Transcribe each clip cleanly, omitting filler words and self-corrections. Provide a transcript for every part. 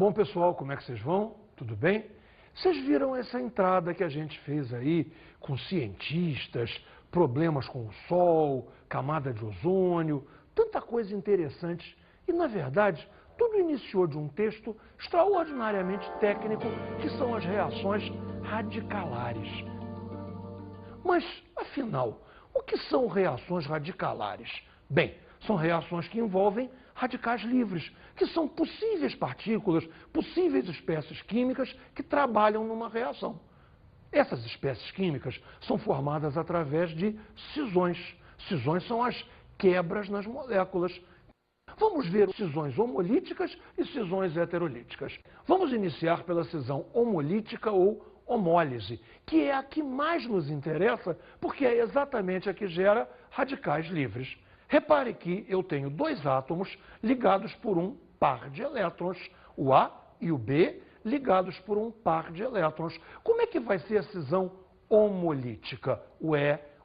Bom, pessoal, como é que vocês vão? Tudo bem? Vocês viram essa entrada que a gente fez aí com cientistas, problemas com o Sol, camada de ozônio, tanta coisa interessante. E, na verdade, tudo iniciou de um texto extraordinariamente técnico, que são as reações radicalares. Mas, afinal, o que são reações radicalares? Bem, são reações que envolvem radicais livres, que são possíveis partículas, possíveis espécies químicas que trabalham numa reação. Essas espécies químicas são formadas através de cisões. Cisões são as quebras nas moléculas. Vamos ver cisões homolíticas e cisões heterolíticas. Vamos iniciar pela cisão homolítica ou homólise, que é a que mais nos interessa, porque é exatamente a que gera radicais livres. Repare que eu tenho dois átomos ligados por um par de elétrons, o A e o B, ligados por um par de elétrons. Como é que vai ser a cisão homolítica?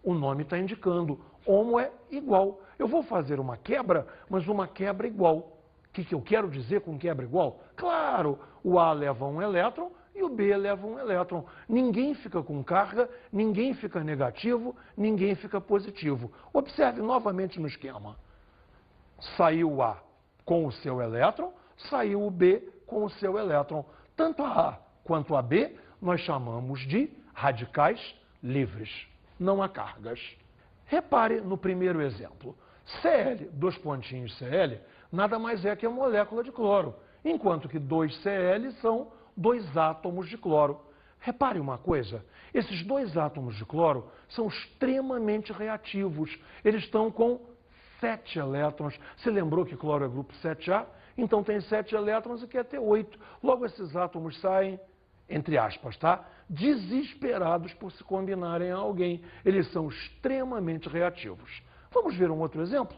O nome está indicando. Homo é igual. Eu vou fazer uma quebra, mas uma quebra igual. O que eu quero dizer com quebra igual? Claro, o A leva um elétron e o B leva um elétron. Ninguém fica com carga, ninguém fica negativo, ninguém fica positivo. Observe novamente no esquema. Saiu o A com o seu elétron, saiu o B com o seu elétron. Tanto a A quanto a B nós chamamos de radicais livres. Não há cargas. Repare no primeiro exemplo. Cl, dois pontinhos Cl, nada mais é que a molécula de cloro, enquanto que 2Cl são dois átomos de cloro. Repare uma coisa, esses dois átomos de cloro são extremamente reativos. Eles estão com 7 elétrons. Você lembrou que cloro é grupo 7A? Então tem 7 elétrons e quer ter 8. Logo esses átomos saem, entre aspas, tá? Desesperados por se combinarem a alguém. Eles são extremamente reativos. Vamos ver um outro exemplo?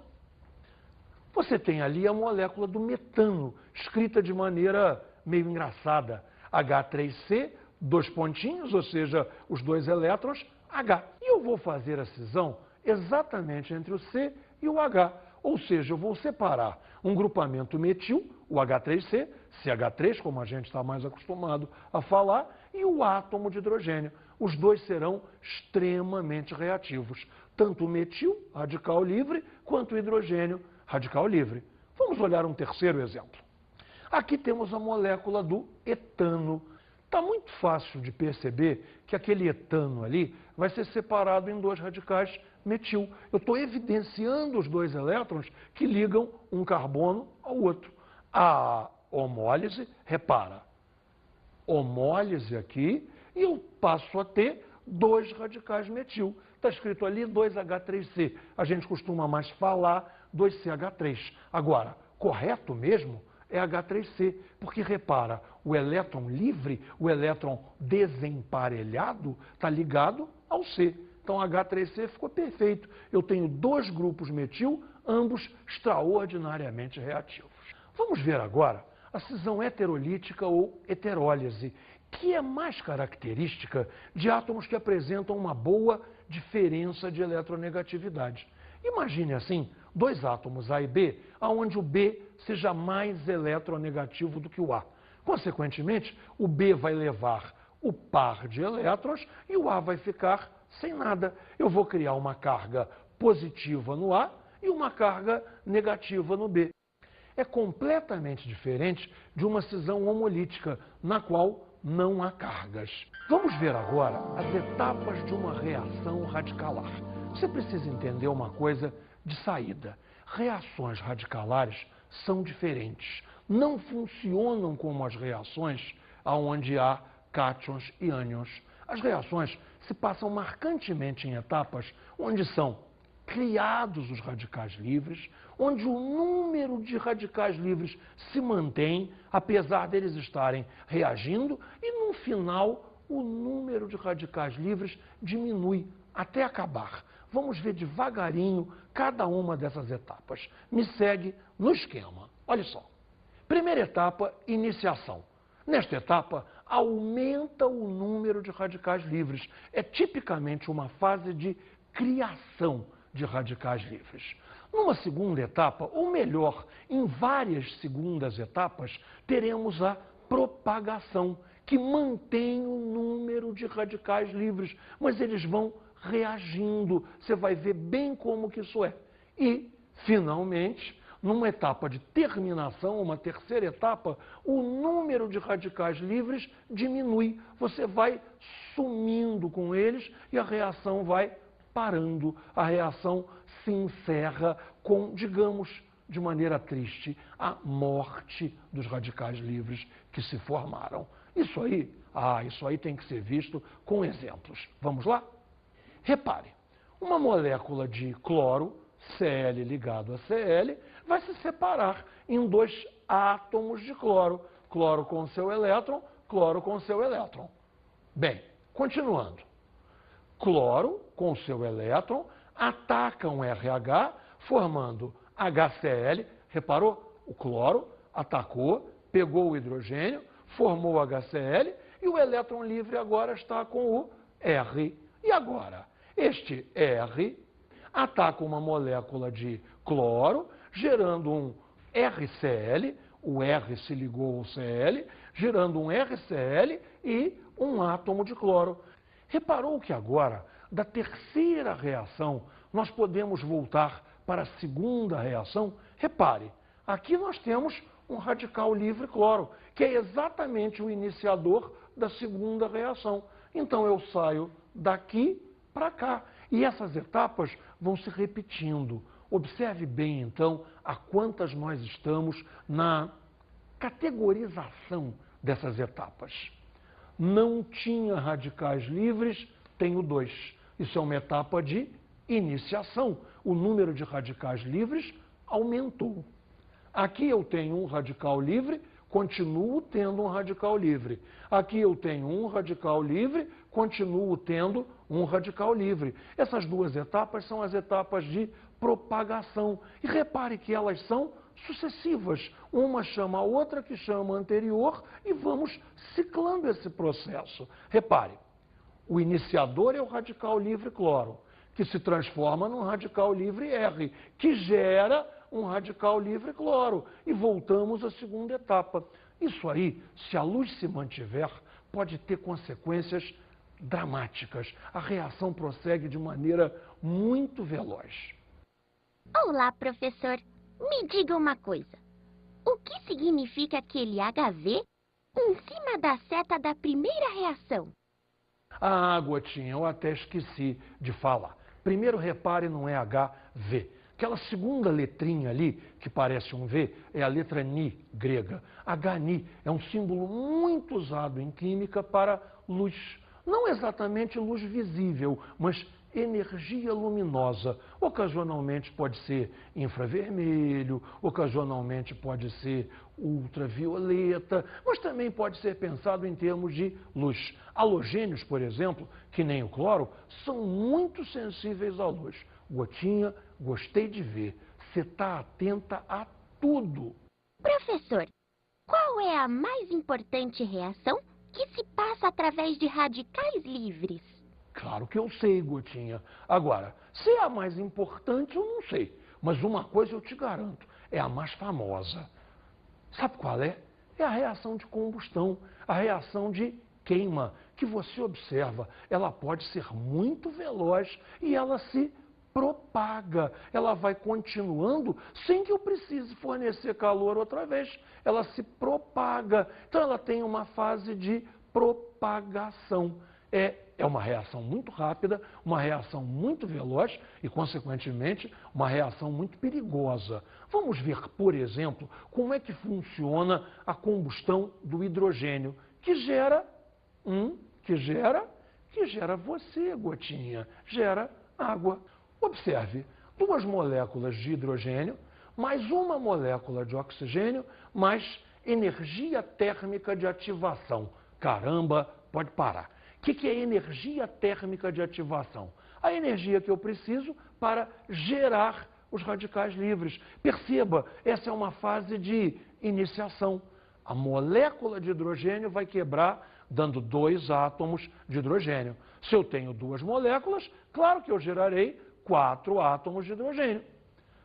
Você tem ali a molécula do metano, escrita de maneira meio engraçada. H3C, dois pontinhos, ou seja, os dois elétrons, H. E eu vou fazer a cisão exatamente entre o C e o H. Ou seja, eu vou separar um grupamento metil, o H3C, CH3, como a gente está mais acostumado a falar, e o átomo de hidrogênio. Os dois serão extremamente reativos. Tanto o metil, radical livre, quanto o hidrogênio, radical livre. Vamos olhar um terceiro exemplo. Aqui temos a molécula do etano. Está muito fácil de perceber que aquele etano ali vai ser separado em dois radicais metil. Eu estou evidenciando os dois elétrons que ligam um carbono ao outro. A homólise, repara, homólise aqui, e eu passo a ter dois radicais metil. Está escrito ali 2H3C. A gente costuma mais falar 2CH3. Agora, correto mesmo é H3C, porque repara, o elétron livre, o elétron desemparelhado, está ligado ao C. Então H3C ficou perfeito. Eu tenho dois grupos metil, ambos extraordinariamente reativos. Vamos ver agora a cisão heterolítica ou heterólise, que é mais característica de átomos que apresentam uma boa diferença de eletronegatividade. Imagine assim, dois átomos A e B, onde o B seja mais eletronegativo do que o A. Consequentemente, o B vai levar o par de elétrons e o A vai ficar sem nada. Eu vou criar uma carga positiva no A e uma carga negativa no B. É completamente diferente de uma cisão homolítica, na qual não há cargas. Vamos ver agora as etapas de uma reação radicalar. Você precisa entender uma coisa de saída. Reações radicalares são diferentes. Não funcionam como as reações onde há cátions e ânions. As reações se passam marcantemente em etapas onde são criados os radicais livres, onde o número de radicais livres se mantém, apesar deles estarem reagindo, e no final o número de radicais livres diminui até acabar. Vamos ver devagarinho cada uma dessas etapas. Me segue no esquema. Olha só. Primeira etapa, iniciação. Nesta etapa, aumenta o número de radicais livres. É tipicamente uma fase de criação de radicais livres. Numa segunda etapa, ou melhor, em várias segundas etapas, teremos a propagação, que mantém o número de radicais livres, mas eles vão reagindo. Você vai ver bem como que isso é. E, finalmente, numa etapa de terminação, uma terceira etapa, o número de radicais livres diminui. Você vai sumindo com eles e a reação vai parando. A reação se encerra com, digamos, de maneira triste, a morte dos radicais livres que se formaram. Isso aí tem que ser visto com exemplos. Vamos lá? Repare, uma molécula de cloro, Cl ligado a Cl, vai se separar em dois átomos de cloro. Cloro com seu elétron, cloro com seu elétron. Bem, continuando. Cloro com seu elétron ataca um RH, formando HCl. Reparou? O cloro atacou, pegou o hidrogênio, formou HCl e o elétron livre agora está com o R. E agora? Este R ataca uma molécula de cloro, gerando um RCl, o R se ligou ao Cl, gerando um RCl e um átomo de cloro. Reparou que agora, da terceira reação, nós podemos voltar para a segunda reação? Repare, aqui nós temos um radical livre cloro, que é exatamente o iniciador da segunda reação. Então eu saio daqui para cá. E essas etapas vão se repetindo. Observe bem, então, a quantas nós estamos na categorização dessas etapas. Não tinha radicais livres, tenho 2. Isso é uma etapa de iniciação. O número de radicais livres aumentou. Aqui eu tenho um radical livre, continuo tendo um radical livre. Aqui eu tenho um radical livre, continuo tendo um radical livre. Essas duas etapas são as etapas de propagação. E repare que elas são sucessivas. Uma chama a outra, que chama a anterior, e vamos ciclando esse processo. Repare, o iniciador é o radical livre cloro, que se transforma num radical livre R, que gera um radical livre cloro. E voltamos à segunda etapa. Isso aí, se a luz se mantiver, pode ter consequências dramáticas. A reação prossegue de maneira muito veloz. Olá, professor. Me diga uma coisa. O que significa aquele HV em cima da seta da primeira reação? Ah, Gotinha, eu até esqueci de falar. Primeiro repare no HV. Aquela segunda letrinha ali, que parece um V, é a letra Ni, grega. HNi é um símbolo muito usado em química para luz. Não exatamente luz visível, mas energia luminosa. Ocasionalmente pode ser infravermelho, ocasionalmente pode ser ultravioleta, mas também pode ser pensado em termos de luz. Halogênios, por exemplo, que nem o cloro, são muito sensíveis à luz. Gotinha, gostei de ver. Você está atenta a tudo. Professor, qual é a mais importante reação que se passa através de radicais livres? Claro que eu sei, Gotinha. Agora, se é a mais importante, eu não sei. Mas uma coisa eu te garanto, é a mais famosa. Sabe qual é? É a reação de combustão, a reação de queima, que você observa. Ela pode ser muito veloz e ela se propaga. Ela vai continuando sem que eu precise fornecer calor outra vez. Ela se propaga. Então ela tem uma fase de propagação. É uma reação muito rápida, uma reação muito veloz e, consequentemente, uma reação muito perigosa. Vamos ver, por exemplo, como é que funciona a combustão do hidrogênio, que gera você, Gotinha, gera água. Observe, 2 moléculas de hidrogênio, mais uma molécula de oxigênio, mais energia térmica de ativação. Caramba, pode parar. O que é energia térmica de ativação? A energia que eu preciso para gerar os radicais livres. Perceba, essa é uma fase de iniciação. A molécula de hidrogênio vai quebrar, dando 2 átomos de hidrogênio. Se eu tenho 2 moléculas, claro que eu gerarei 4 átomos de hidrogênio.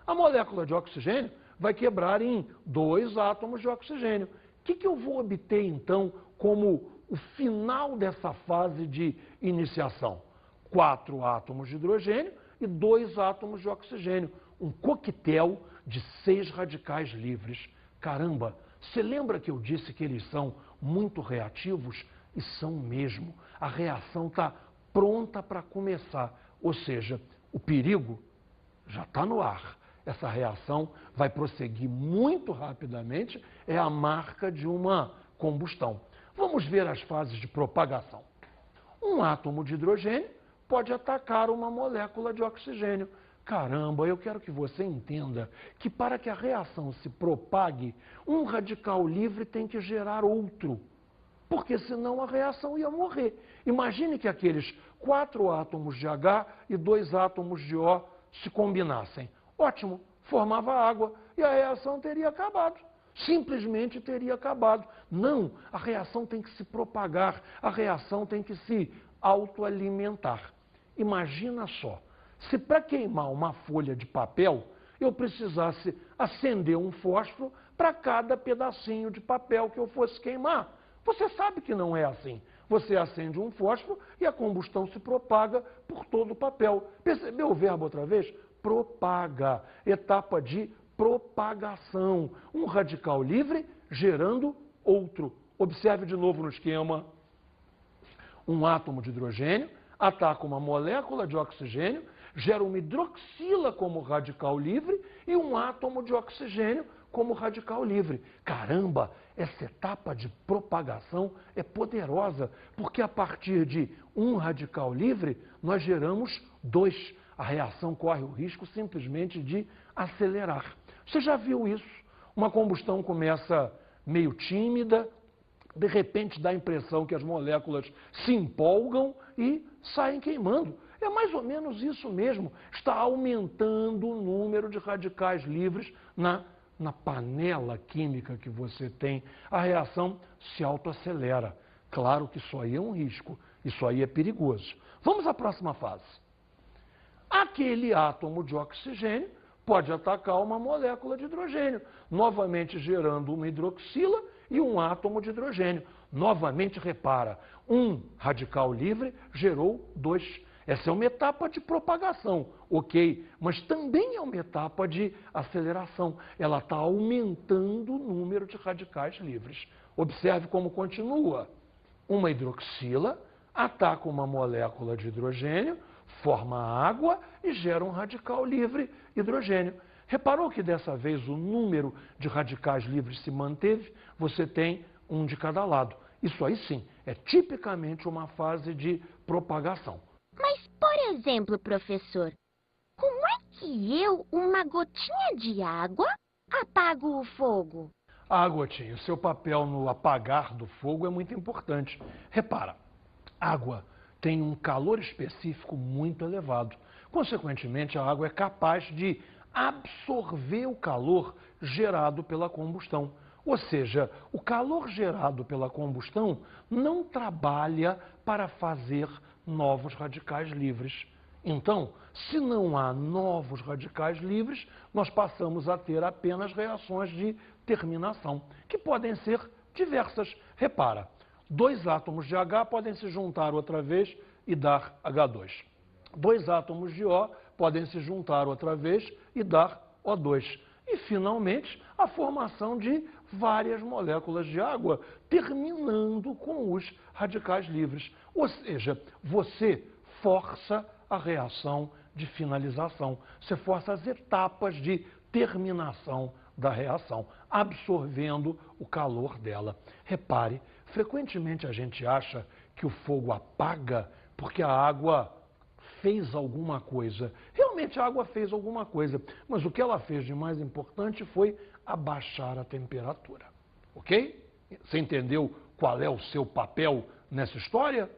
A molécula de oxigênio vai quebrar em 2 átomos de oxigênio. que eu vou obter, então, como o final dessa fase de iniciação? 4 átomos de hidrogênio e 2 átomos de oxigênio. Um coquetel de 6 radicais livres. Caramba, você lembra que eu disse que eles são muito reativos? E são mesmo. A reação está pronta para começar. Ou seja, o perigo já está no ar. Essa reação vai prosseguir muito rapidamente, é a marca de uma combustão. Vamos ver as fases de propagação. Um átomo de hidrogênio pode atacar uma molécula de oxigênio. Caramba, eu quero que você entenda que para que a reação se propague, um radical livre tem que gerar outro, porque senão a reação ia morrer. Imagine que aqueles 4 átomos de H e 2 átomos de O se combinassem. Ótimo, formava água e a reação teria acabado. Simplesmente teria acabado. Não, a reação tem que se propagar, a reação tem que se autoalimentar. Imagina só, se para queimar uma folha de papel, eu precisasse acender um fósforo para cada pedacinho de papel que eu fosse queimar. Você sabe que não é assim. Você acende um fósforo e a combustão se propaga por todo o papel. Percebeu o verbo outra vez? Propaga. Etapa de propagação. Um radical livre gerando outro. Observe de novo no esquema. Um átomo de hidrogênio ataca uma molécula de oxigênio, gera uma hidroxila como radical livre e um átomo de oxigênio como radical livre. Caramba, essa etapa de propagação é poderosa, porque a partir de um radical livre, nós geramos 2. A reação corre o risco simplesmente de acelerar. Você já viu isso? Uma combustão começa meio tímida, de repente dá a impressão que as moléculas se empolgam e saem queimando. É mais ou menos isso mesmo. Está aumentando o número de radicais livres na panela química que você tem. A reação se autoacelera. Claro que isso aí é um risco. Isso aí é perigoso. Vamos à próxima fase. Aquele átomo de oxigênio pode atacar uma molécula de hidrogênio, novamente gerando uma hidroxila e um átomo de hidrogênio. Novamente, repara, um radical livre gerou 2. Essa é uma etapa de propagação, ok, mas também é uma etapa de aceleração. Ela está aumentando o número de radicais livres. Observe como continua. Uma hidroxila ataca uma molécula de hidrogênio, forma água e gera um radical livre, hidrogênio. Reparou que dessa vez o número de radicais livres se manteve? Você tem um de cada lado. Isso aí sim, é tipicamente uma fase de propagação. Mas, por exemplo, professor, como é que eu, uma gotinha de água, apago o fogo? Ah, Gotinha, o seu papel no apagar do fogo é muito importante. Repara, água tem um calor específico muito elevado. Consequentemente, a água é capaz de absorver o calor gerado pela combustão. Ou seja, o calor gerado pela combustão não trabalha para fazer novos radicais livres. Então, se não há novos radicais livres, nós passamos a ter apenas reações de terminação, que podem ser diversas. Repara, 2 átomos de H podem se juntar outra vez e dar H2. 2 átomos de O podem se juntar outra vez e dar O2. E, finalmente, a formação de várias moléculas de água, terminando com os radicais livres. Ou seja, você força a reação de finalização. Você força as etapas de terminação da reação, absorvendo o calor dela. Repare, frequentemente a gente acha que o fogo apaga porque a água fez alguma coisa. Realmente a água fez alguma coisa, mas o que ela fez de mais importante foi abaixar a temperatura. Ok? Você entendeu qual é o seu papel nessa história?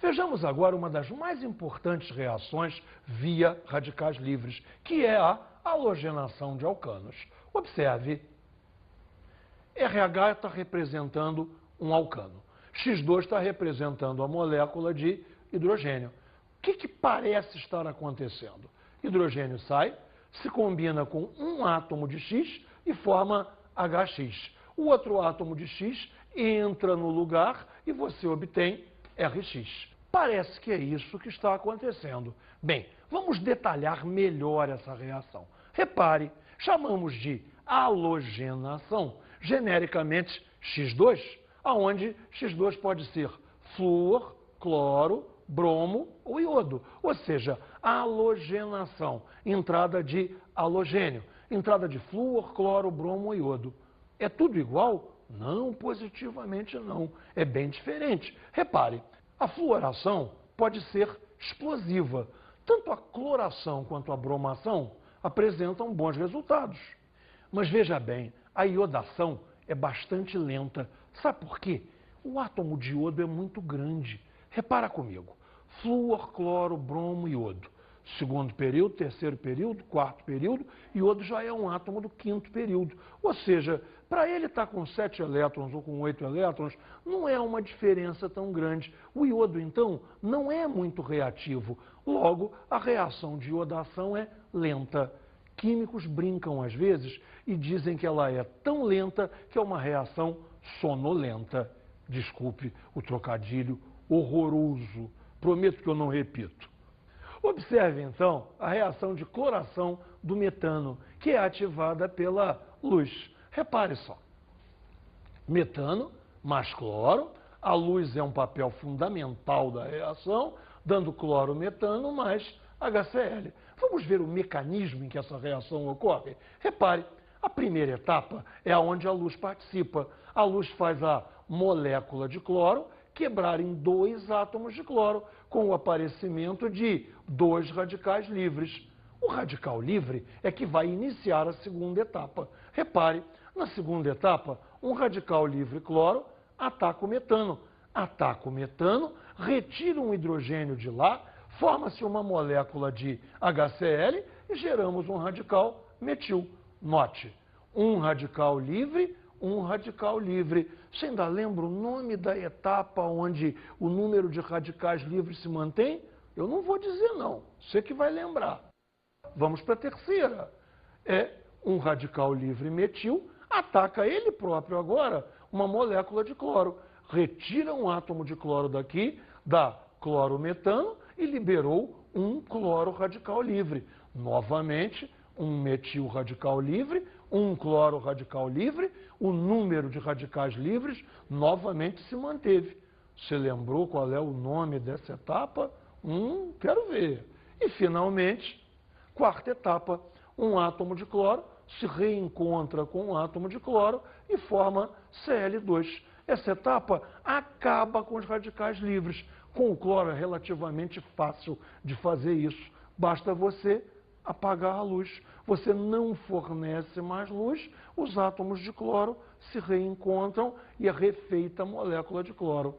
Vejamos agora uma das mais importantes reações via radicais livres, que é a halogenação de alcanos. Observe, RH está representando um alcano, X2 está representando a molécula de hidrogênio. O que parece estar acontecendo? Hidrogênio sai, se combina com um átomo de X e forma HX. o outro átomo de X entra no lugar e você obtém Rx. Parece que é isso que está acontecendo. Bem, vamos detalhar melhor essa reação. Repare, chamamos de halogenação, genericamente X2, aonde X2 pode ser flúor, cloro, bromo ou iodo. Ou seja, halogenação, entrada de halogênio, entrada de flúor, cloro, bromo ou iodo. É tudo igual? Não, positivamente não. É bem diferente. Repare, a fluoração pode ser explosiva. Tanto a cloração quanto a bromação apresentam bons resultados. Mas veja bem, a iodação é bastante lenta. Sabe por quê? O átomo de iodo é muito grande. Repara comigo. Flúor, cloro, bromo e iodo. Segundo período, terceiro período, quarto período, iodo já é um átomo do quinto período. Ou seja, para ele estar com 7 elétrons ou com 8 elétrons, não é uma diferença tão grande. O iodo, então, não é muito reativo. Logo, a reação de iodação é lenta. Químicos brincam às vezes e dizem que ela é tão lenta que é uma reação sonolenta. Desculpe o trocadilho horroroso. Prometo que eu não repito. Observe, então, a reação de cloração do metano, que é ativada pela luz. Repare só. Metano mais cloro, a luz é um papel fundamental da reação, dando cloro-metano mais HCl. Vamos ver o mecanismo em que essa reação ocorre? Repare, a primeira etapa é onde a luz participa. A luz faz a molécula de cloro quebrar em 2 átomos de cloro, com o aparecimento de 2 radicais livres. O radical livre é que vai iniciar a segunda etapa. Repare, na segunda etapa, um radical livre cloro ataca o metano. Ataca o metano, retira um hidrogênio de lá, forma-se uma molécula de HCl e geramos um radical metil. Note, um radical livre. Você ainda lembra o nome da etapa onde o número de radicais livres se mantém? Eu não vou dizer não, você que vai lembrar. Vamos para a terceira. É um radical livre metil, ataca ele próprio agora uma molécula de cloro. Retira um átomo de cloro daqui, dá clorometano e liberou um cloro radical livre. Novamente, um metil radical livre, um cloro radical livre, o número de radicais livres novamente se manteve. Você lembrou qual é o nome dessa etapa? Quero ver. E, finalmente, quarta etapa, um átomo de cloro se reencontra com um átomo de cloro e forma Cl2. Essa etapa acaba com os radicais livres. Com o cloro é relativamente fácil de fazer isso. Basta você apagar a luz. Você não fornece mais luz, os átomos de cloro se reencontram e é refeita a molécula de cloro.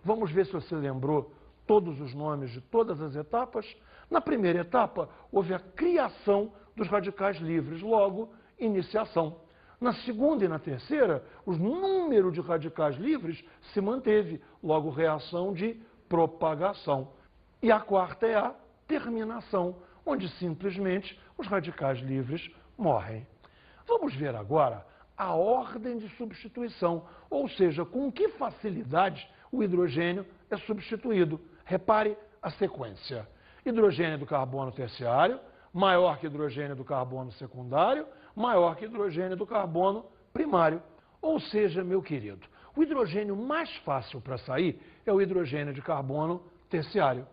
Vamos ver se você lembrou todos os nomes de todas as etapas. Na primeira etapa, houve a criação dos radicais livres, logo, iniciação. Na segunda e na terceira, o número de radicais livres se manteve, logo, reação de propagação. E a quarta é a terminação, onde simplesmente os radicais livres morrem. Vamos ver agora a ordem de substituição, ou seja, com que facilidade o hidrogênio é substituído. Repare a sequência. Hidrogênio do carbono terciário, maior que hidrogênio do carbono secundário, maior que hidrogênio do carbono primário. Ou seja, meu querido, o hidrogênio mais fácil para sair é o hidrogênio de carbono terciário,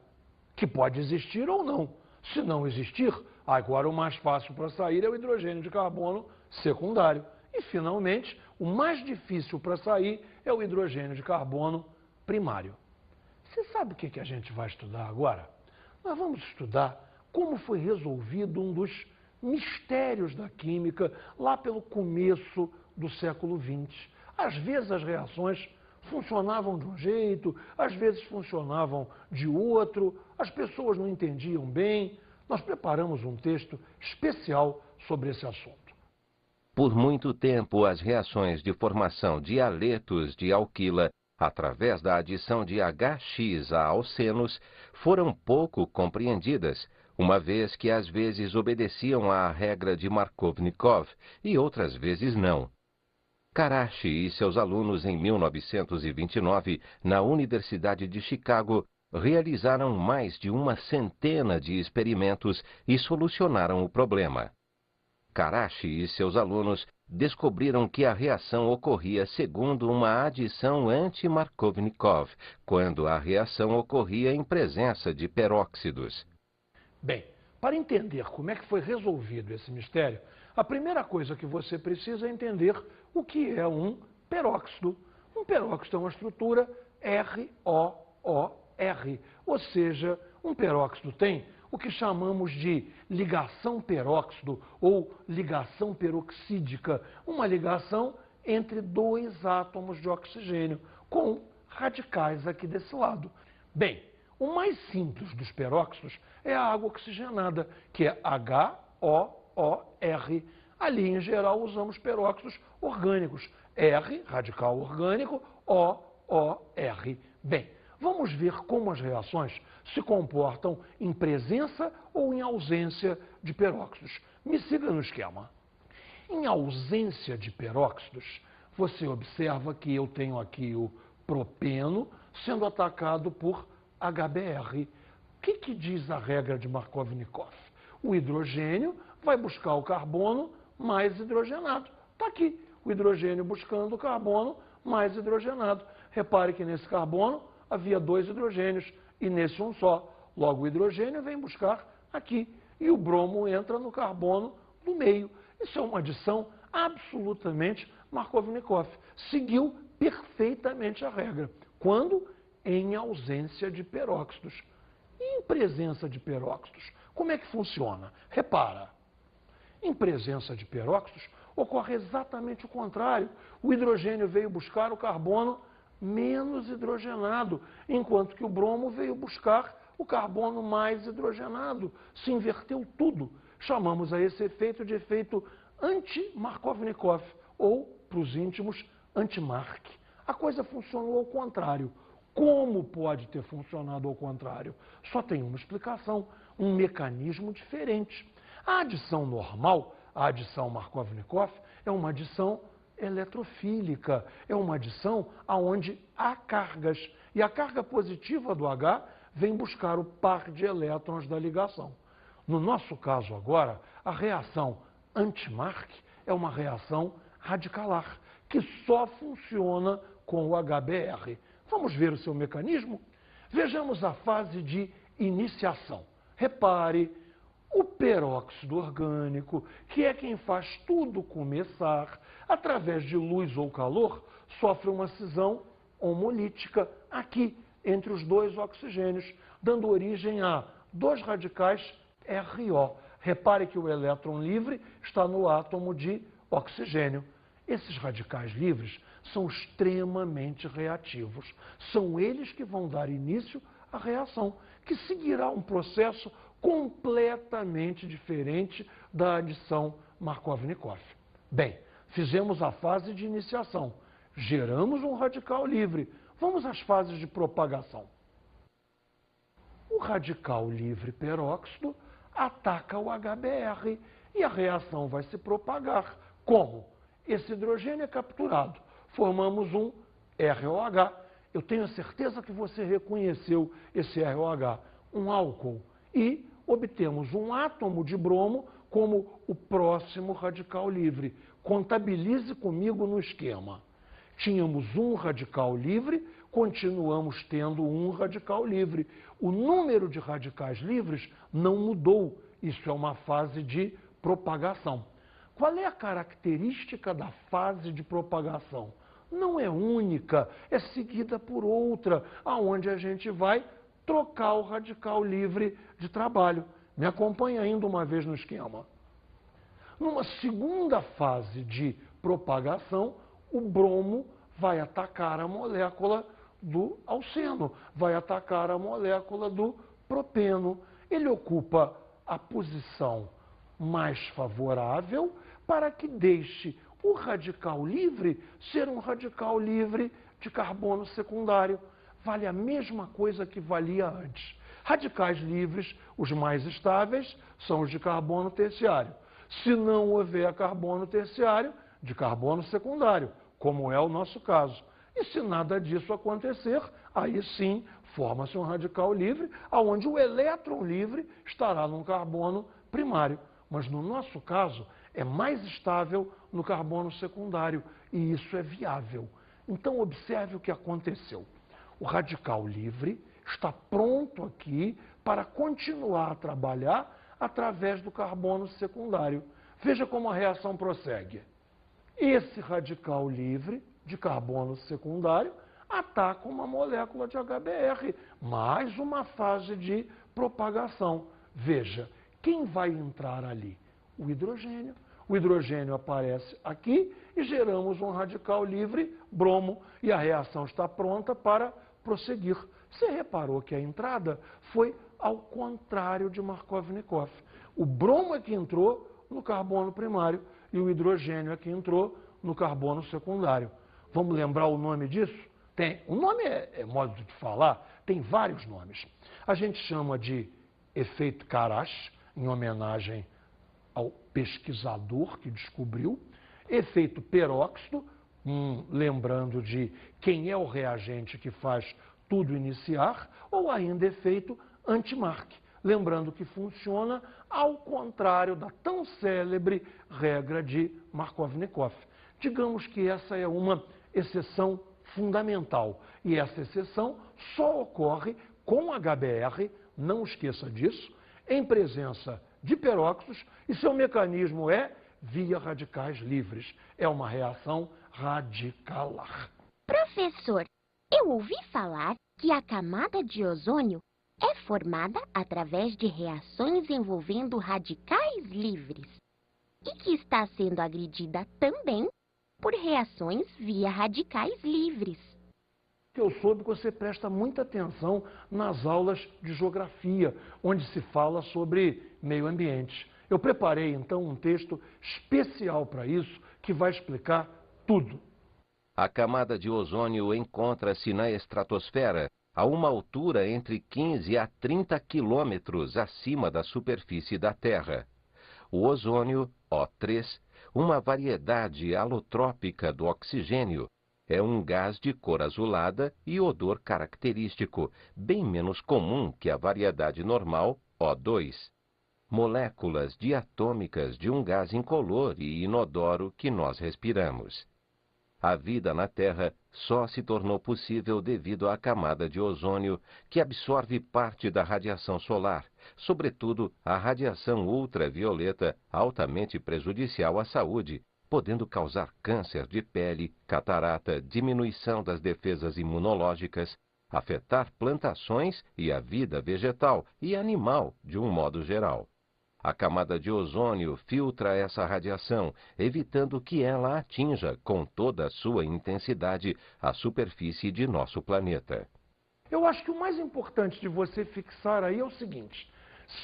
que pode existir ou não. Se não existir, agora o mais fácil para sair é o hidrogênio de carbono secundário. E, finalmente, o mais difícil para sair é o hidrogênio de carbono primário. Você sabe o que a gente vai estudar agora? Nós vamos estudar como foi resolvido um dos mistérios da química lá pelo começo do século XX. Às vezes as reações funcionavam de um jeito, às vezes funcionavam de outro, as pessoas não entendiam bem. Nós preparamos um texto especial sobre esse assunto. Por muito tempo, as reações de formação de haletos de alquila através da adição de HX a alcenos foram pouco compreendidas, uma vez que às vezes obedeciam à regra de Markovnikov e outras vezes não. Karachi e seus alunos, em 1929, na Universidade de Chicago, realizaram mais de uma centena de experimentos e solucionaram o problema. Karachi e seus alunos descobriram que a reação ocorria segundo uma adição anti-Markovnikov, quando a reação ocorria em presença de peróxidos. Bem, para entender como é que foi resolvido esse mistério, a primeira coisa que você precisa é entender o que é um peróxido. Um peróxido é uma estrutura ROOR, ou seja, um peróxido tem o que chamamos de ligação peróxido ou ligação peroxídica, uma ligação entre dois átomos de oxigênio, com radicais aqui desse lado. Bem, o mais simples dos peróxidos é a água oxigenada, que é HOOR. Ali, em geral, usamos peróxidos orgânicos. R, radical orgânico, OR. Bem, vamos ver como as reações se comportam em presença ou em ausência de peróxidos. Me siga no esquema. Em ausência de peróxidos, você observa que eu tenho aqui o propeno sendo atacado por HBr. O que diz a regra de Markovnikov? O hidrogênio vai buscar o carbono mais hidrogenado. Está aqui, o hidrogênio buscando o carbono mais hidrogenado. Repare que nesse carbono havia dois hidrogênios e nesse um só. Logo, o hidrogênio vem buscar aqui e o bromo entra no carbono do meio. Isso é uma adição absolutamente Markovnikov. Seguiu perfeitamente a regra. Quando? Em ausência de peróxidos. E em presença de peróxidos, como é que funciona? Repara, em presença de peróxidos ocorre exatamente o contrário. O hidrogênio veio buscar o carbono menos hidrogenado, enquanto que o bromo veio buscar o carbono mais hidrogenado. Se inverteu tudo. Chamamos a esse efeito de efeito anti-Markovnikov, ou, para os íntimos, anti-Mark. A coisa funcionou ao contrário. Como pode ter funcionado ao contrário? Só tem uma explicação, um mecanismo diferente. A adição normal, a adição Markovnikov, é uma adição eletrofílica, é uma adição onde há cargas. E a carga positiva do H vem buscar o par de elétrons da ligação. No nosso caso agora, a reação anti-Mark é uma reação radicalar, que só funciona com o HBr. Vamos ver o seu mecanismo? Vejamos a fase de iniciação. Repare, o peróxido orgânico, que é quem faz tudo começar, através de luz ou calor, sofre uma cisão homolítica aqui, entre os dois oxigênios, dando origem a dois radicais RO. Repare que o elétron livre está no átomo de oxigênio. Esses radicais livres são extremamente reativos. São eles que vão dar início à reação, que seguirá um processo completamente diferente da adição Markovnikov. Bem, fizemos a fase de iniciação, geramos um radical livre. Vamos às fases de propagação. O radical livre peróxido ataca o HBr e a reação vai se propagar. Como? Esse hidrogênio é capturado. Formamos um ROH. Eu tenho a certeza que você reconheceu esse ROH, um álcool. E obtemos um átomo de bromo como o próximo radical livre. Contabilize comigo no esquema. Tínhamos um radical livre, continuamos tendo um radical livre. O número de radicais livres não mudou. Isso é uma fase de propagação. Qual é a característica da fase de propagação? Não é única, é seguida por outra, aonde a gente vai trocar o radical livre de trabalho. Me acompanha ainda uma vez no esquema. Numa segunda fase de propagação, o bromo vai atacar a molécula do alceno, vai atacar a molécula do propeno. Ele ocupa a posição mais favorável para que deixe o radical livre ser um radical livre de carbono secundário. Vale a mesma coisa que valia antes. Radicais livres, os mais estáveis, são os de carbono terciário. Se não houver carbono terciário, de carbono secundário. como é o nosso caso. E se nada disso acontecer, aí sim forma-se um radical livre, onde o elétron livre estará num carbono primário. Mas no nosso caso, é mais estável no carbono secundário, e isso é viável. Então observe o que aconteceu. O radical livre está pronto aqui para continuar a trabalhar através do carbono secundário. Veja como a reação prossegue. Esse radical livre de carbono secundário ataca uma molécula de HBr, mais uma fase de propagação. Veja, quem vai entrar ali? O hidrogênio. O hidrogênio aparece aqui e geramos um radical livre, bromo, e a reação está pronta para prosseguir. Você reparou que a entrada foi ao contrário de Markovnikov. O bromo é que entrou no carbono primário e o hidrogênio é que entrou no carbono secundário. Vamos lembrar o nome disso? O nome é modo de falar, tem vários nomes. A gente chama de efeito Karash, em homenagem ao pesquisador que descobriu. Efeito peróxido, lembrando de quem é o reagente que faz tudo iniciar, ou ainda efeito anti-Mark, lembrando que funciona ao contrário da tão célebre regra de Markovnikov. Digamos que essa é uma exceção fundamental, e essa exceção só ocorre com HBr, não esqueça disso, em presença de peróxidos, e seu mecanismo é via radicais livres. É uma reação radicalar. Professor, eu ouvi falar que a camada de ozônio é formada através de reações envolvendo radicais livres e que está sendo agredida também por reações via radicais livres. Eu soube que você presta muita atenção nas aulas de geografia, onde se fala sobre meio ambiente. Eu preparei, então, um texto especial para isso, que vai explicar tudo. A camada de ozônio encontra-se na estratosfera, a uma altura entre 15 a 30 quilômetros acima da superfície da Terra. O ozônio, O3, uma variedade alotrópica do oxigênio, é um gás de cor azulada e odor característico, bem menos comum que a variedade normal, O2. Moléculas diatômicas de um gás incolor e inodoro que nós respiramos. A vida na Terra só se tornou possível devido à camada de ozônio, que absorve parte da radiação solar, sobretudo a radiação ultravioleta, altamente prejudicial à saúde, podendo causar câncer de pele, catarata, diminuição das defesas imunológicas, afetar plantações e a vida vegetal e animal de um modo geral. A camada de ozônio filtra essa radiação, evitando que ela atinja com toda a sua intensidade a superfície de nosso planeta. Eu acho que o mais importante de você fixar aí é o seguinte: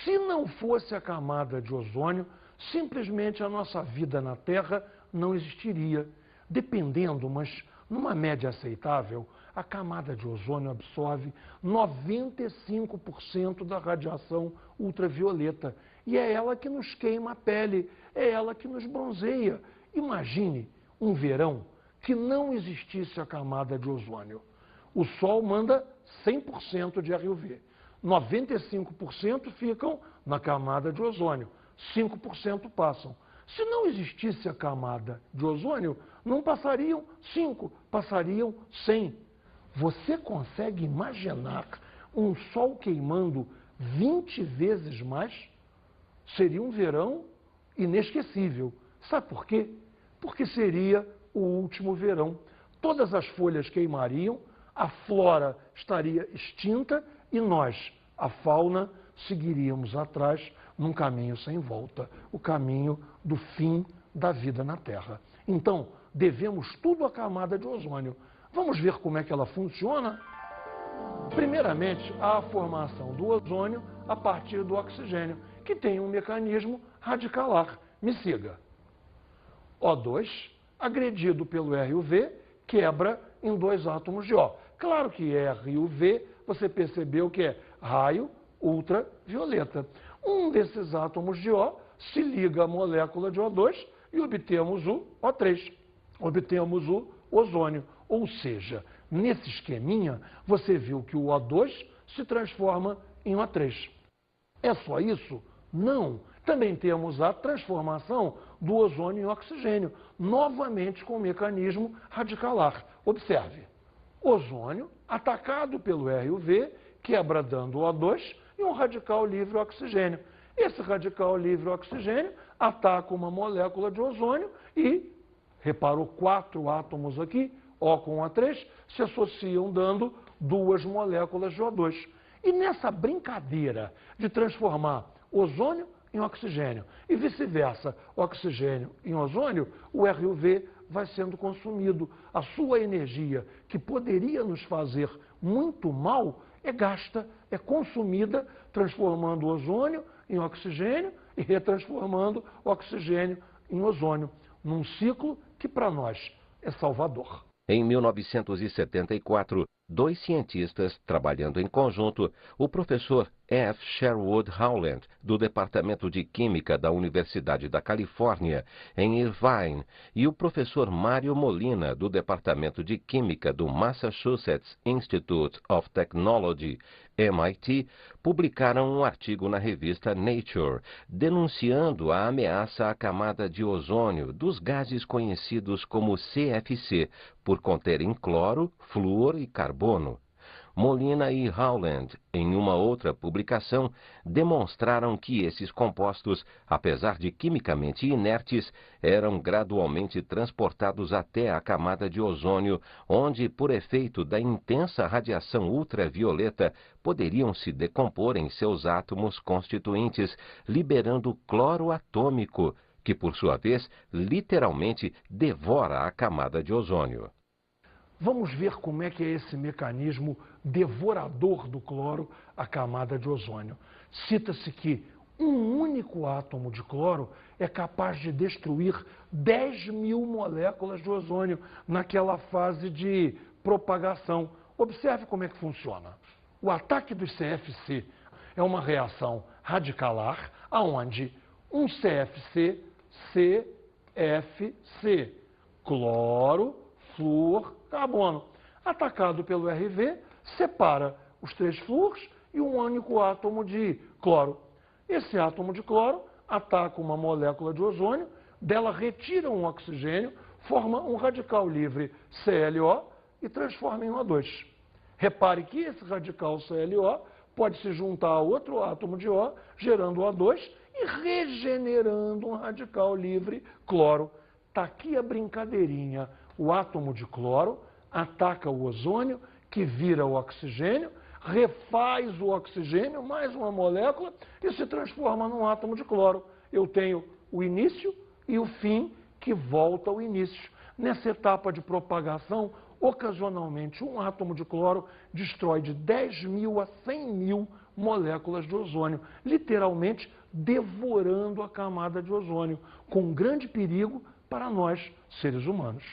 se não fosse a camada de ozônio, simplesmente a nossa vida na Terra não existiria. Dependendo, mas numa média aceitável, a camada de ozônio absorve 95% da radiação ultravioleta. E é ela que nos queima a pele, é ela que nos bronzeia. Imagine um verão que não existisse a camada de ozônio. O Sol manda 100% de RUV. 95% ficam na camada de ozônio, 5% passam. Se não existisse a camada de ozônio, não passariam 5, passariam 100. Você consegue imaginar um Sol queimando 20 vezes mais? Seria um verão inesquecível. Sabe por quê? Porque seria o último verão. Todas as folhas queimariam, a flora estaria extinta e nós, a fauna, seguiríamos atrás num caminho sem volta, o caminho do fim da vida na Terra. Então, devemos tudo à camada de ozônio. Vamos ver como é que ela funciona? Primeiramente, há a formação do ozônio a partir do oxigênio, que tem um mecanismo radicalar. Me siga. O2, agredido pelo RUV, quebra em 2 átomos de O. Claro que RUV, você percebeu que é raio ultravioleta. Um desses átomos de O se liga à molécula de O2 e obtemos o O3. Obtemos o ozônio. Ou seja, nesse esqueminha, você viu que o O2 se transforma em O3. É só isso? Não. Também temos a transformação do ozônio em oxigênio, novamente com o mecanismo radicalar. Observe, ozônio atacado pelo RUV, quebra dando O2 e um radical livre oxigênio. Esse radical livre oxigênio ataca uma molécula de ozônio e, reparou 4 átomos aqui, O com O3, se associam dando 2 moléculas de O2. E nessa brincadeira de transformar ozônio em oxigênio e vice-versa, oxigênio em ozônio, o RUV vai sendo consumido. A sua energia, que poderia nos fazer muito mal, é gasta, é consumida, transformando o ozônio em oxigênio e retransformando o oxigênio em ozônio, num ciclo que para nós é salvador. Em 1974, 2 cientistas, trabalhando em conjunto, o professor F. Sherwood Howland, do Departamento de Química da Universidade da Califórnia, em Irvine, e o professor Mário Molina, do Departamento de Química do Massachusetts Institute of Technology, MIT, publicaram um artigo na revista Nature, denunciando a ameaça à camada de ozônio dos gases conhecidos como CFC, por conterem cloro, flúor e carbono. Molina e Howland, em uma outra publicação, demonstraram que esses compostos, apesar de quimicamente inertes, eram gradualmente transportados até a camada de ozônio, onde, por efeito da intensa radiação ultravioleta, poderiam se decompor em seus átomos constituintes, liberando cloro atômico, que, por sua vez, literalmente devora a camada de ozônio. Vamos ver como é que é esse mecanismo devorador do cloro, a camada de ozônio. Cita-se que um único átomo de cloro é capaz de destruir 10.000 moléculas de ozônio naquela fase de propagação. Observe como é que funciona. O ataque dos CFC é uma reação radicalar, onde um CFC, CFC, cloro, flúor, carbono, atacado pelo RV, separa os 3 flúores e um único átomo de cloro. Esse átomo de cloro ataca uma molécula de ozônio, dela retira um oxigênio, forma um radical livre ClO e transforma em O2. Repare que esse radical ClO pode se juntar a outro átomo de O, gerando O2 e regenerando um radical livre cloro. Está aqui a brincadeirinha. O átomo de cloro ataca o ozônio, que vira o oxigênio, refaz o oxigênio, mais uma molécula, e se transforma num átomo de cloro. Eu tenho o início e o fim, que volta ao início. Nessa etapa de propagação, ocasionalmente, um átomo de cloro destrói de 10.000 a 100.000 moléculas de ozônio, literalmente devorando a camada de ozônio, com grande perigo para nós, seres humanos.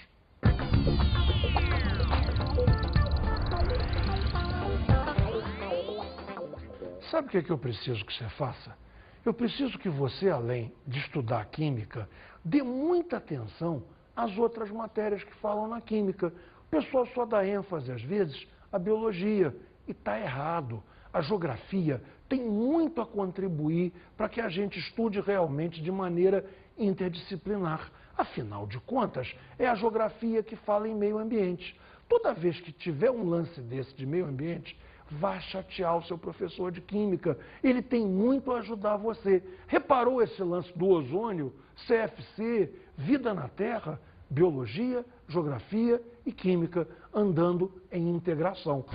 Sabe o que é que eu preciso que você faça? Eu preciso que você, além de estudar química, dê muita atenção às outras matérias que falam na química. O pessoal só dá ênfase, às vezes, à biologia, e está errado. A geografia tem muito a contribuir para que a gente estude realmente de maneira interdisciplinar. Afinal de contas, é a geografia que fala em meio ambiente. Toda vez que tiver um lance desse de meio ambiente, vá chatear o seu professor de química. Ele tem muito a ajudar você. Reparou esse lance do ozônio, CFC, vida na Terra? Biologia, geografia e química andando em integração.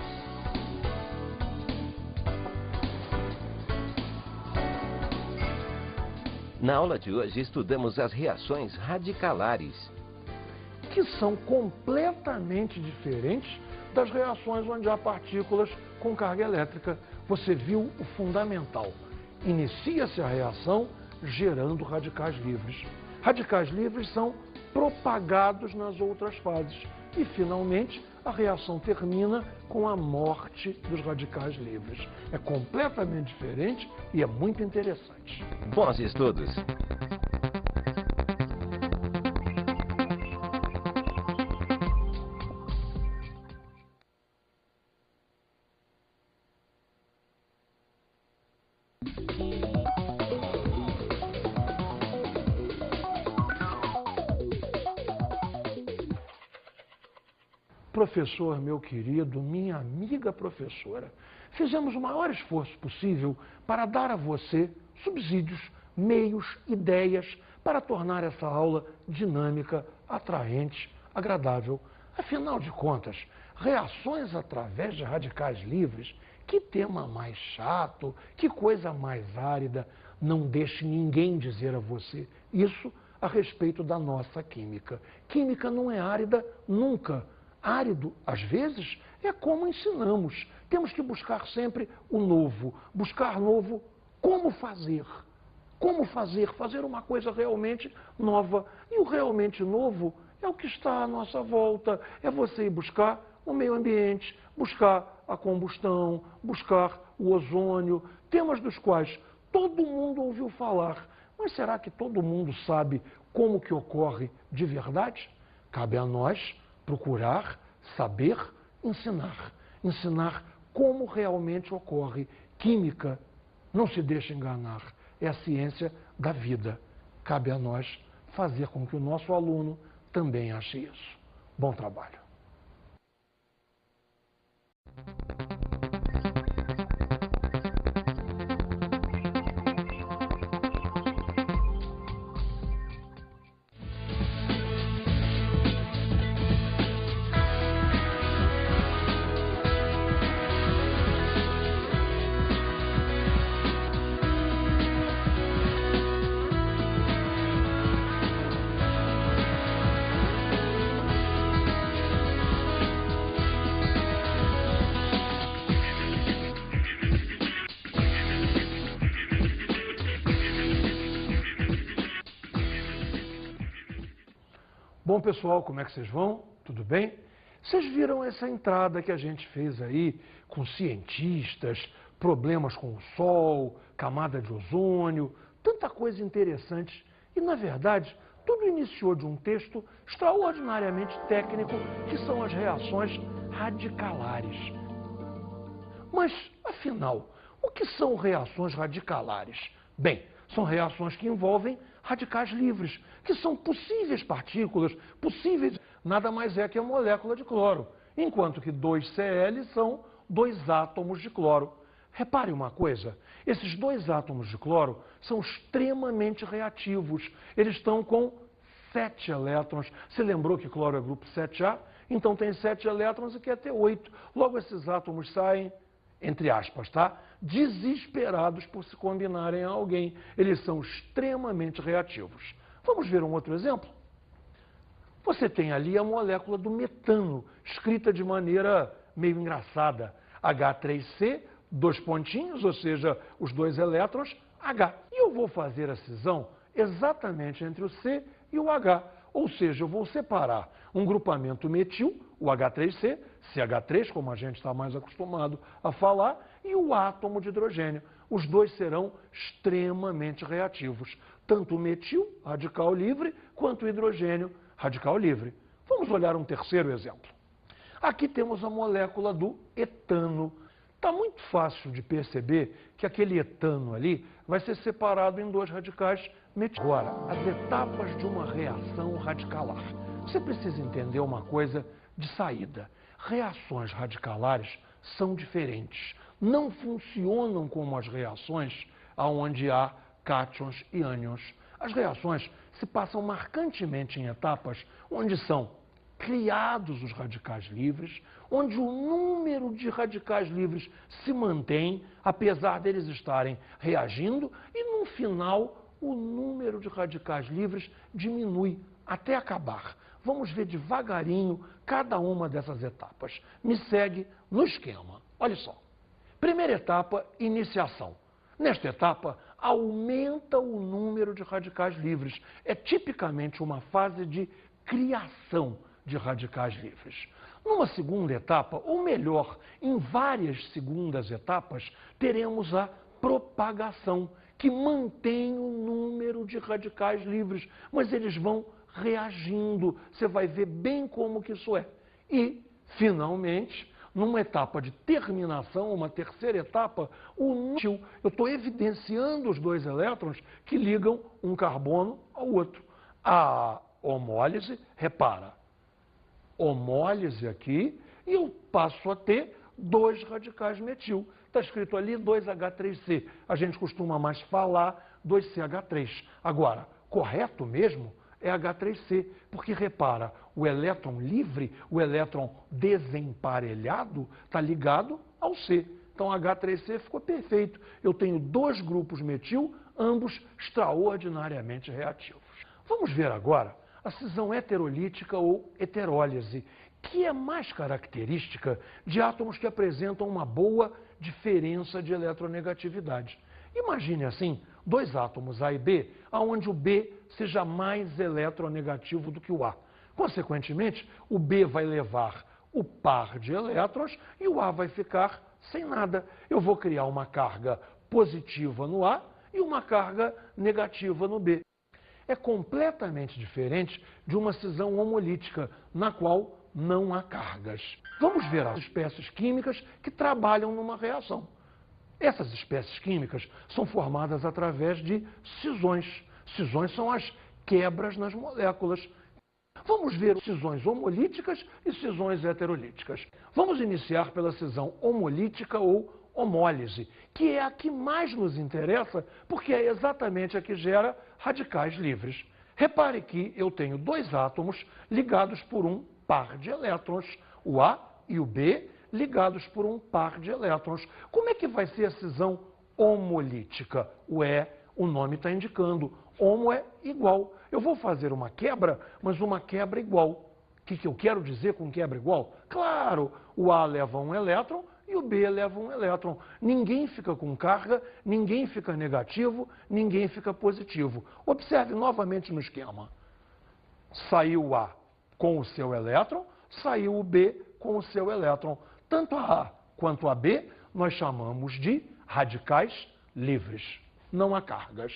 Na aula de hoje estudamos as reações radicalares, que são completamente diferentes das reações onde há partículas com carga elétrica. Você viu o fundamental. Inicia-se a reação gerando radicais livres. Radicais livres são propagados nas outras fases. E, finalmente, a reação termina com a morte dos radicais livres. É completamente diferente e é muito interessante. Bons estudos! Professor, meu querido, minha amiga professora, fizemos o maior esforço possível para dar a você subsídios, meios, ideias para tornar essa aula dinâmica, atraente, agradável. Afinal de contas, reações através de radicais livres, que tema mais chato, que coisa mais árida. Não deixe ninguém dizer a você isso a respeito da nossa química. Química não é árida nunca. Árido, às vezes, é como ensinamos. Temos que buscar sempre o novo. Buscar novo, como fazer. Como fazer uma coisa realmente nova. E o realmente novo é o que está à nossa volta. É você ir buscar o meio ambiente, buscar a combustão, buscar o ozônio, temas dos quais todo mundo ouviu falar. Mas será que todo mundo sabe como que ocorre de verdade? Cabe a nós procurar, saber, ensinar. Ensinar como realmente ocorre. Química, não se deixe enganar, é a ciência da vida. Cabe a nós fazer com que o nosso aluno também ache isso. Bom trabalho. Bom, pessoal, como é que vocês vão? Tudo bem? Vocês viram essa entrada que a gente fez aí com cientistas, problemas com o Sol, camada de ozônio, tanta coisa interessante. E, na verdade, tudo iniciou de um texto extraordinariamente técnico, que são as reações radicalares. Mas, afinal, o que são reações radicalares? Bem, são reações que envolvem radicais livres, que são possíveis partículas, possíveis, nada mais é que a molécula de cloro, enquanto que 2Cl são 2 átomos de cloro. Repare uma coisa, esses 2 átomos de cloro são extremamente reativos, eles estão com 7 elétrons. Você lembrou que cloro é grupo 7A? Então tem 7 elétrons e quer ter 8. Logo esses átomos saem, entre aspas, tá? Desesperados por se combinarem a alguém. Eles são extremamente reativos. Vamos ver um outro exemplo? Você tem ali a molécula do metano, escrita de maneira meio engraçada. H3C, 2 pontinhos, ou seja, os 2 elétrons, H. E eu vou fazer a cisão exatamente entre o C e o H. Ou seja, eu vou separar um grupamento metil, o H3C, CH3, como a gente está mais acostumado a falar, e o átomo de hidrogênio. Os dois serão extremamente reativos. Tanto o metil, radical livre, quanto o hidrogênio, radical livre. Vamos olhar um terceiro exemplo. Aqui temos a molécula do etano. Está muito fácil de perceber que aquele etano ali vai ser separado em 2 radicais metil. Agora, as etapas de uma reação radicalar. Você precisa entender uma coisa de saída. Reações radicalares são diferentes. Não funcionam como as reações onde há cátions e ânions. As reações se passam marcantemente em etapas onde são criados os radicais livres, onde o número de radicais livres se mantém, apesar deles estarem reagindo, e no final o número de radicais livres diminui até acabar. Vamos ver devagarinho cada uma dessas etapas. Me segue no esquema. Olha só. Primeira etapa, iniciação. Nesta etapa, aumenta o número de radicais livres. É tipicamente uma fase de criação de radicais livres. Numa segunda etapa, ou melhor, em várias segundas etapas, teremos a propagação, que mantém o número de radicais livres, mas eles vão reagindo. Você vai ver bem como que isso é. E, finalmente, numa etapa de terminação, uma terceira etapa, o núcleo, eu estou evidenciando os 2 elétrons que ligam um carbono ao outro. A homólise, repara, homólise aqui e eu passo a ter 2 radicais metil. Está escrito ali 2H3C. A gente costuma mais falar 2CH3. Agora, correto mesmo é H3C, porque repara, o elétron livre, o elétron desemparelhado, está ligado ao C. Então, H3C ficou perfeito. Eu tenho 2 grupos metil, ambos extraordinariamente reativos. Vamos ver agora a cisão heterolítica ou heterólise, que é mais característica de átomos que apresentam uma boa diferença de eletronegatividade. Imagine assim, 2 átomos A e B, onde o B seja mais eletronegativo do que o A. Consequentemente, o B vai levar o par de elétrons e o A vai ficar sem nada. Eu vou criar uma carga positiva no A e uma carga negativa no B. É completamente diferente de uma cisão homolítica, na qual não há cargas. Vamos ver as espécies químicas que trabalham numa reação. Essas espécies químicas são formadas através de cisões. Cisões são as quebras nas moléculas. Vamos ver cisões homolíticas e cisões heterolíticas. Vamos iniciar pela cisão homolítica ou homólise, que é a que mais nos interessa, porque é exatamente a que gera radicais livres. Repare que eu tenho 2 átomos ligados por um par de elétrons, o A e o B, ligados por um par de elétrons. Como é que vai ser a cisão homolítica? O nome está indicando. Homo é igual. Eu vou fazer uma quebra, mas uma quebra igual. O que eu quero dizer com quebra igual? Claro, o A leva um elétron e o B leva um elétron. Ninguém fica com carga, ninguém fica negativo, ninguém fica positivo. Observe novamente no esquema. Saiu o A com o seu elétron, saiu o B com o seu elétron. Tanto a A quanto a B nós chamamos de radicais livres. Não há cargas.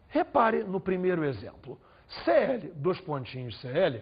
Repare no primeiro exemplo. Cl, 2 pontinhos Cl,